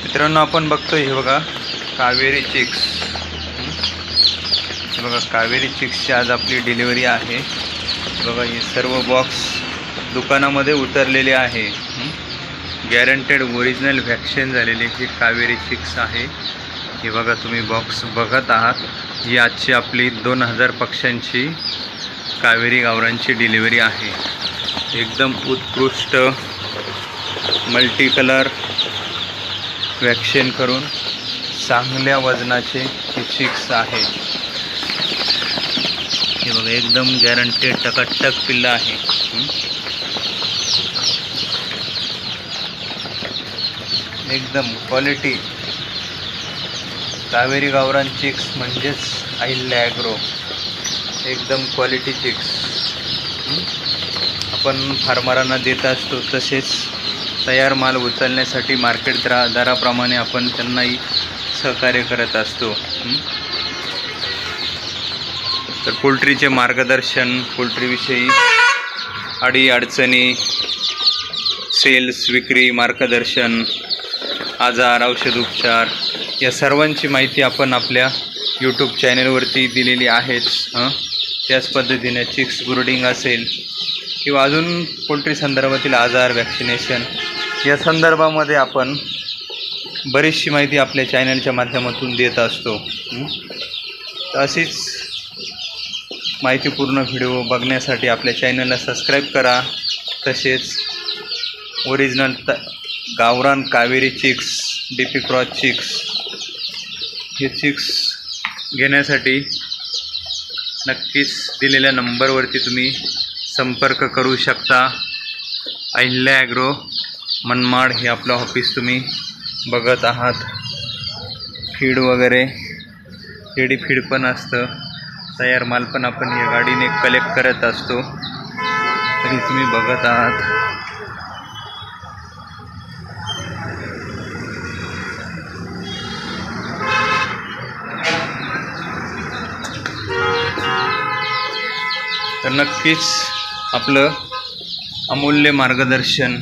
मित्रांनो, आपण बघतोय हे बघा कावेरी चिक्स। हे बघा कावेरी चिक्सची आज आपली डिलिव्हरी आहे। बघा हे सर्व बॉक्स दुकानामध्ये उतरलेले आहे। गॅरंटेड ओरिजिनल व्हॅक्सिन झालेली ही कावेरी चिक्स आहे। हे बघा तुम्ही बॉक्स बघत आहात। ही आजची आपली 2000 पक्ष्यांची कावेरी गावरांची डिलिव्हरी आहे। एकदम उत्कृष्ट मल्टी कलर व्हॅक्सिन करून चांगल्या वजनाचे ही चिक्स आहे। हे बघा एकदम गॅरंटेड टकाटक पिल्लं आहे। एकदम क्वालिटी कावेरी गावरान चिक्स म्हणजेच अहिल्या ॲग्रो, एकदम क्वालिटी चिक्स आपण फार्मरांना देत असतो। तसेच तयार माल उचलण्यासाठी मार्केट दराप्रमाणे आपण त्यांनाही सहकार्य करत असतो। तर पोल्ट्रीचे मार्गदर्शन, पोल्ट्रीविषयी अडीअडचणी, सेल्स, विक्री, मार्गदर्शन, आजार, औषध उपचार या सर्वांची माहिती आपण आपल्या यूट्यूब चॅनलवरती दिलेली आहेच। त्याच पद्धतीने चिक्स ब्रूडिंग असेल किंवा अजून पोल्ट्री संदर्भातील आजार, वॅक्सिनेशन या संदर्भामध्ये आपण बरीचशी माहिती आपल्या चॅनलच्या माध्यमातून देत असतो। अशीच माहितीपूर्ण व्हिडिओ बघण्यासाठी आपल्या चॅनलला सबस्क्राईब करा। तसेच ओरिजिनल गावरान Kaveri chicks, DP cross chicks हे चिक्स घेण्यासाठी नक्कीच दिलेल्या नंबरवरती तुम्ही संपर्क करू शकता। अहिल्या ॲग्रो मनमाड हे आपलं ऑफिस तुम्ही बघत आहात। फीड वगैरे रेडी फीड पण असतं, तयार माल पण आपण या गाडीने कलेक्ट करत असतो, तरी तुम्ही बघत आहात। तर नक्कीच आपलं अमूल्य मार्गदर्शन,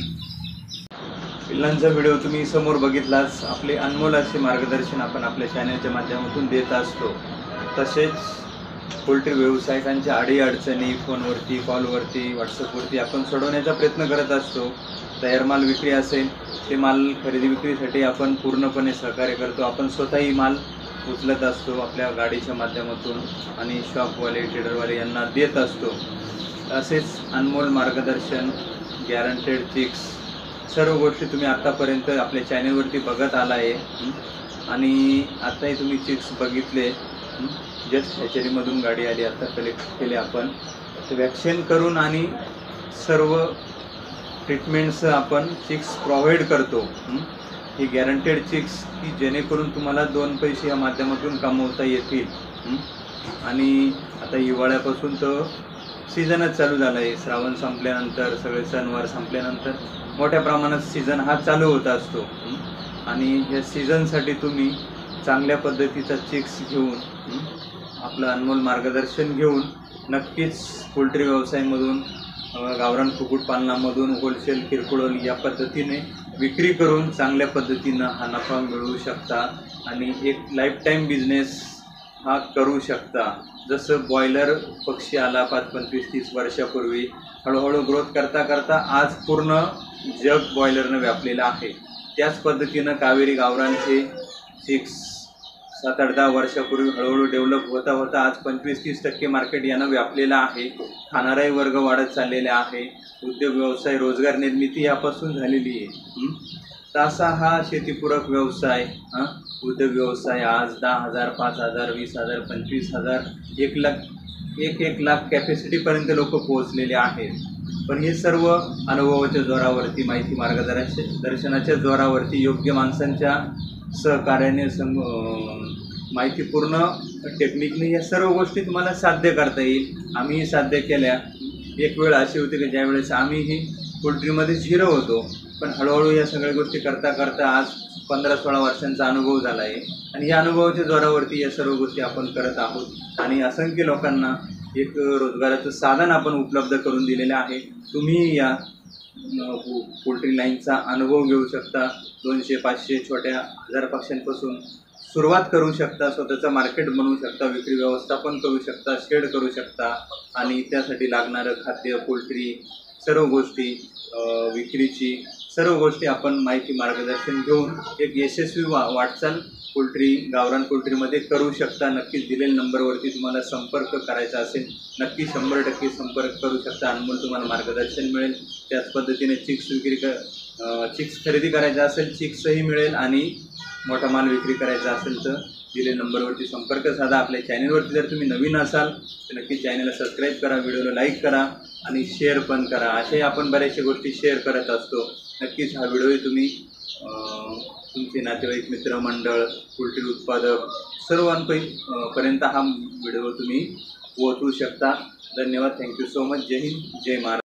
पिल्लांचा व्हिडिओ तुम्ही समोर बघितलाच, आपले अनमोल असे मार्गदर्शन आपण आपल्या चॅनलच्या माध्यमातून देत असतो। तसेच पोल्ट्री व्यावसायिकांच्या अडीअडचणी फोनवरती, कॉलवरती, व्हॉट्सअपवरती आपण सोडवण्याचा प्रयत्न करत असतो। तयार माल विक्री असेल, ते माल खरेदी विक्रीसाठी आपण पूर्णपणे सहकार्य करतो। आपण स्वतःही माल उचलत असतो आपल्या गाडीच्या माध्यमातून आणि शॉपवाले, ट्रेडरवाले यांना देत असतो। असेच अनमोल मार्गदर्शन, गॅरंटेड चिक्स सर्व गोष्टी तुम्ही आतापर्यंत आपल्या चॅनलवरती बघत आला आहे। आणि आताही तुम्ही चिक्स बघितले, जस्ट हॅचरीमधून गाडी आली, आता कलेक्ट केले आपण। तर वॅक्सिन करून आणि सर्व ट्रीटमेंट्स आपण चिक्स प्रोव्हाइड करतो। ही गॅरंटेड चिक्स की जेणेकरून तुम्हाला 2 पैसे या माध्यमातून कमवता येतील। आणि आता हिवाळ्यापासून तर सीझनच चालू झाला आहे। श्रावण संपल्यानंतर, सगळे सणवार संपल्यानंतर मोठ्या प्रमाणात सीझन हा चालू होत असतो। आणि या सीझनसाठी तुम्ही चांगल्या पद्धतीचा चिक्स घेऊन, आपलं अनमोल मार्गदर्शन घेऊन नक्कीच पोल्ट्री व्यवसायामधून, गावरान कुक्कुटपालनामधून होलसेल, किरकोळ या पद्धतीने विक्री करून चांगल्या पद्धतीनं हा नफा मिळवू शकता आणि एक लाईफटाईम बिझनेस हा करू शकता। जसं बॉयलर पक्षी आला 25-30 वर्षापूर्वी, हळूहळू ग्रोथ करता करता आज पूर्ण जग बॉयलरनं व्यापलेलं आहे। त्याच पद्धतीनं कावेरी गावरांचे चिक्स 7-8-10 वर्षापूर्वी हळूहळू डेव्हलप होता होता आज 25-30% मार्केट यानं व्यापलेलं आहे। खाणाराही वर्ग वाढत चाललेला आहे। उद्योग व्यवसाय, रोजगार निर्मिती यापासून झालेली आहे। तसा हा शेतीपूरक व्यवसाय, उद्योग व्यवसाय आज 10,000, 5,000, 20,000, 25,000, 1 लाख, 1 लाख कॅपॅसिटीपर्यंत लोक पोहोचलेले आहेत। पण हे सर्व अनुभवाच्या जोरावरती, माहिती मार्गदर्शनाच्या जोरावरती, योग्य माणसांच्या सहकार्याने, माहितीपूर्ण टेक्निकने या सर्व गोष्टी तुम्हाला साध्य करता येईल। आम्हीही साध्य केल्या। एक वेळ अशी होती की ज्यावेळेस आम्हीही पोल्ट्रीमध्ये झिरो होतो, पण हळूहळू या सगळ्या गोष्टी करता करता आज 15-16 वर्षांचा अनुभव झाला आहे। आणि या अनुभवाच्या जोरावरती या सर्व गोष्टी आपण करत आहोत आणि असंख्य लोकांना एक रोजगाराचं साधन आपण उपलब्ध करून दिलेलं आहे। तुम्ही या पोल्ट्री लाईनचा अनुभव घेऊ शकता. 200-500 छोट्या 1000 पक्ष्यांपासून सुरुवात करू शकता. स्वतःचं मार्केट बनवू शकता, विक्री व्यवस्थापन करू शकता, शेड करू शकता आणि त्यासाठी लागणारं खाद्य, पोल्ट्री सर्व गोष्टी, विक्रीची सर्व गोष्टी आपण माहिती मार्गदर्शन घेऊन एक यशस्वी वाटचाल पोल्ट्री गावरान पोल्ट्रीमध्ये करू शकता. नक्कीच दिलेल्या नंबरवरती तुम्हाला संपर्क करायचा असेल, नक्की 100% संपर्क करू शकता. अनमोल तुम्हाला मार्गदर्शन मिळेल. त्याच पद्धतीने चिक्स खरेदी करायचा असेल, चिक्सही मिळेल आणि मोठा माल विक्री करायचा असेल तर दिलेल्या नंबरवरती संपर्क साधा. आपल्या चॅनलवरती जर तुम्ही नवीन असाल तर नक्की चॅनलला सबस्क्राईब करा, व्हिडिओला लाईक करा आणि शेअर पण करा. असे आपण बऱ्याचशा गोष्टी शेअर करत असतो. नक्कीच हा व्हिडिओ तुम्ही तुमचे नातेवाईक, मित्रमंडळ, पोल्ट्री उत्पादक सर्वांपर्यंत हा व्हिडिओ तुम्ही पोहोचवू शकता. धन्यवाद. Thank you so much. जय हिंद, जय महाराष्ट्र.